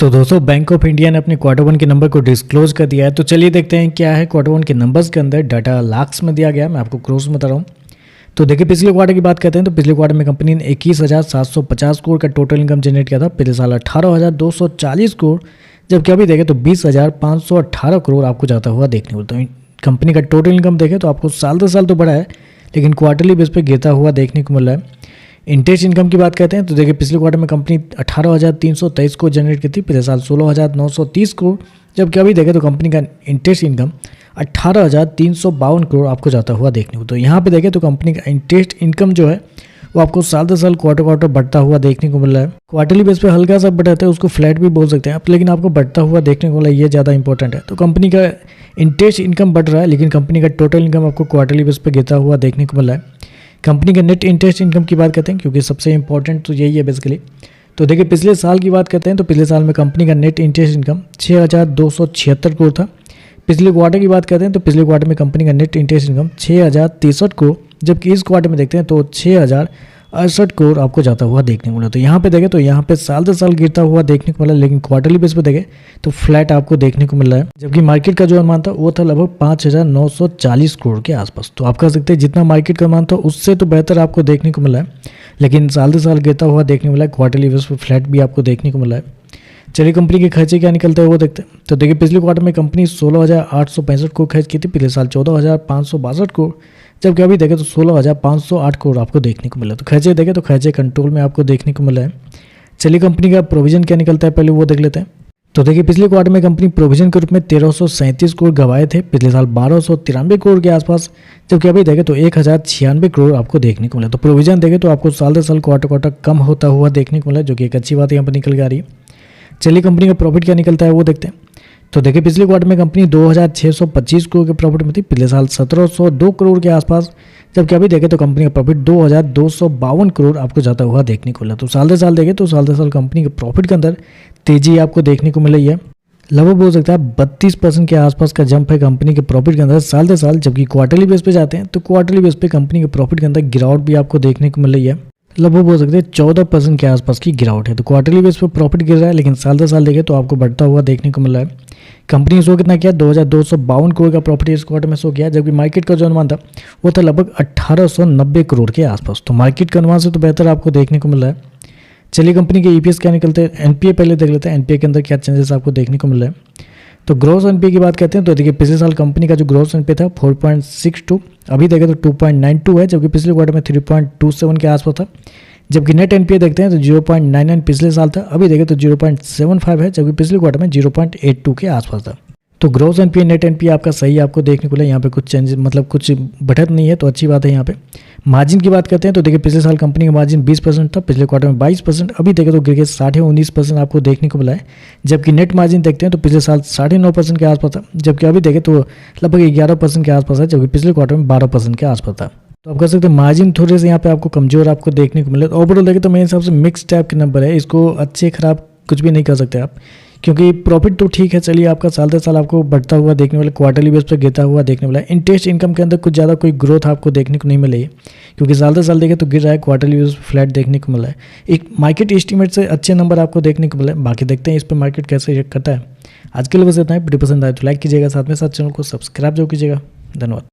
तो दोस्तों bank of India ने अपने क्वार्टर वन के नंबर को डिस्क्लोज कर दिया है। तो चलिए देखते हैं क्या है क्वार्टर वन के नंबर्स के अंदर। डाटा लाख्स में दिया गया, मैं आपको क्रोस में बता रहा हूँ। तो देखिए पिछले क्वार्टर की बात करते हैं तो पिछले क्वार्टर में कंपनी ने 21,750 करोड़ का टोटल इनकम जनरेट किया था। पिछले साल 18,240 करोड़, जबकि अभी देखें तो 20,518 करोड़ आपको जाता हुआ देखने को मिलता है। कंपनी का टोटल इनकम देखें तो आपको साल दर साल तो बढ़ा है, लेकिन क्वार्टरली बेस पे गिरता हुआ देखने को मिल रहा है। इंटरेस्ट इनकम की बात करते हैं तो देखिए पिछले क्वार्टर में कंपनी 18,323 करोड़ जनरेट की थी, पिछले साल 16,930 करोड़, जबकि अभी देखें तो कंपनी का इंटरेस्ट इनकम 18,352 करोड़ आपको जाता हुआ देखने को। तो यहाँ पे देखें तो कंपनी का इंटरेस्ट इनकम जो है वो आपको साल दर साल क्वार्टर बढ़ता हुआ देखने को मिल रहा है। क्वार्टरली बेस पे हल्का सा बढ़ता है, उसको फ्लैट भी बोल सकते हैं आप, लेकिन आपको बढ़ता हुआ देखने को मिला, ये ज़्यादा इंपॉर्टेंट है। तो कंपनी का इंटरेस्ट इनकम बढ़ रहा है, लेकिन कंपनी का टोटल इनकम आपको क्वार्टरली बेस पे गिरता हुआ देखने को मिल रहा है। कंपनी के नेट इंटरेस्ट इनकम की बात करते हैं, क्योंकि सबसे इंपॉर्टेंट तो यही है बेसिकली। तो देखिए पिछले साल की बात करते हैं तो पिछले साल में कंपनी का नेट इंटरेस्ट इनकम 6,276 करोड़ था। पिछले क्वार्टर की बात करते हैं तो पिछले क्वार्टर में कंपनी का नेट इंटरेस्ट इनकम 6,063 करोड़, जबकि इस क्वार्टर में देखते हैं तो 6,068 करोड़ आपको जाता हुआ देखने को मिला। तो यहाँ पे देखें तो यहाँ पे साल दर साल गिरता हुआ देखने को मिला, लेकिन क्वार्टरली बेस पे देखें तो फ्लैट आपको देखने को मिल रहा है। जबकि मार्केट का जो अनुमान था वो था लगभग 5,940 करोड़ के आसपास। तो आप कह सकते हैं जितना मार्केट का अनुमान था उससे तो बेहतर आपको देखने को मिला है, लेकिन साल दर साल गिरता हुआ देखने को मिला है। क्वार्टरली बेस पे फ्लैट भी आपको देखने को मिला है। चलिए कंपनी के खर्चे क्या निकलते हैं वो देखते हैं। तो देखिए पिछले क्वार्टर में कंपनी 16,865 करोड़ खर्च की थी, पिछले साल 14,562 करोड़, जबकि अभी देखें तो 16,508 करोड़ आपको देखने को मिला। तो खर्चे देखें तो खर्चे कंट्रोल में आपको देखने को मिला है। चलिए कंपनी का प्रोविजन क्या निकलता है पहले वो देख लेते हैं। तो देखिए पिछले क्वार्टर में कंपनी प्रोविजन के रूप में 1,337 करोड़ गंवाए थे, पिछले साल 1,293 करोड़ के आसपास, जबकि अभी देखें तो 1,096 करोड़ आपको देखने को मिला। तो प्रोविजन देखें तो आपको साल दर साल क्वार्टर कम होता हुआ देखने को मिला, जो कि एक अच्छी बात यहाँ पर निकल के आ रही है। चलिए कंपनी का प्रॉफिट क्या निकलता है वो देखते हैं। तो देखिए पिछले क्वार्टर में कंपनी 2,625 करोड़ के प्रॉफिट में थी, पिछले साल 1,702 करोड़ के आसपास, जबकि अभी देखें तो कंपनी का प्रॉफिट 2,252 करोड़ आपको जाता हुआ देखने को मिला। तो साल दर साल देखें तो साल दर साल कंपनी के प्रॉफिट के अंदर तेजी आपको देखने को मिल रही है। लगभग बोल सकता है 32% के आसपास का जंप है कंपनी के प्रॉफिट के अंदर साल दर साल। जबकि क्वार्टरली बेस पे जाते हैं तो क्वार्टरली बेस पे कंपनी के प्रॉफिट के अंदर गिरावट भी आपको देखने को मिल रही है। लगभग बोल सकते हैं 14% के आसपास की गिरावट है। तो क्वार्टरली बेस पे प्रॉफिट गिर रहा है, लेकिन साल दर साल देखें तो आपको बढ़ता हुआ देखने को मिल रहा है। कंपनी ने शो कितना किया, 2,252 करोड़ का प्रॉफिट इस क्वार्टर में शो किया, जबकि मार्केट का जो अनुमान था वो था लगभग 1,890 करोड़ के आसपास। तो मार्केट के अनुमान से तो बेहतर आपको देखने को मिल रहा है। चलिए कंपनी के ईपीएस क्या निकलते हैं, एनपीए पहले देख लेते हैं, एनपीए के अंदर क्या चेंजेस आपको देखने को मिल रहा है। तो ग्रॉस एनपीए की बात करते हैं तो देखिए पिछले साल कंपनी का जो ग्रॉस एनपीए था 4.62, अभी देखें तो 2.92 है, जबकि पिछले क्वार्टर में 3.27 के आसपास था। जबकि नेट एनपीए देखते हैं तो 0.99 पिछले साल था, अभी देखें तो 0.75 है, जबकि पिछले क्वार्टर में 0.82 के आसपास था। तो ग्रॉस एनपीए नेट एनपीए आपका सही आपको देखने को मिला, यहाँ पे कुछ चेंज मतलब कुछ बढ़त नहीं है, तो अच्छी बात है। यहाँ पे मार्जिन की बात करते हैं तो देखिए पिछले साल कंपनी का मार्जिन 20% था, पिछले क्वार्टर में 22%, अभी देखें तो गिर के 19.5% आपको देखने को मिला है। जबकि नेट मार्जिन देखते हैं तो पिछले साल 9.5% के आसपास था, जबकि अभी देखें तो लगभग 11% के आसपास है, जबकि पिछले क्वार्टर में 12% के आसपास था। तो आप कह सकते हैं मार्जिन थोड़े से यहाँ पे आपको कमजोर आपको देखने को मिले। तो ओवरऑल देखें तो मेरे हिसाब से मिक्स टाइप के नंबर है, इसको अच्छे खराब कुछ भी नहीं कर सकते आप, क्योंकि प्रॉफिट तो ठीक है। चलिए आपका साल दर साल आपको बढ़ता हुआ देखने वाला, क्वार्टरली बेस पर गिरता हुआ देखने वाला है। इंटरेस्ट इनकम के अंदर कुछ ज़्यादा कोई ग्रोथ आपको देखने को नहीं मिली है, क्योंकि साल दर साल देखें तो गिर रहा है, क्वार्टरली बेस पर फ्लैट देखने को मिला है। एक मार्केट एस्टीमेट से अच्छे नंबर आपको देखने को मिला है, बाकी देखते हैं इस पर मार्केट कैसे रिएक्ट करता है। आज के लिए बस इतना ही। वीडियो पसंद आए तो लाइक कीजिएगा, साथ में साथ चैनल को सब्सक्राइब जरूर कीजिएगा। धन्यवाद।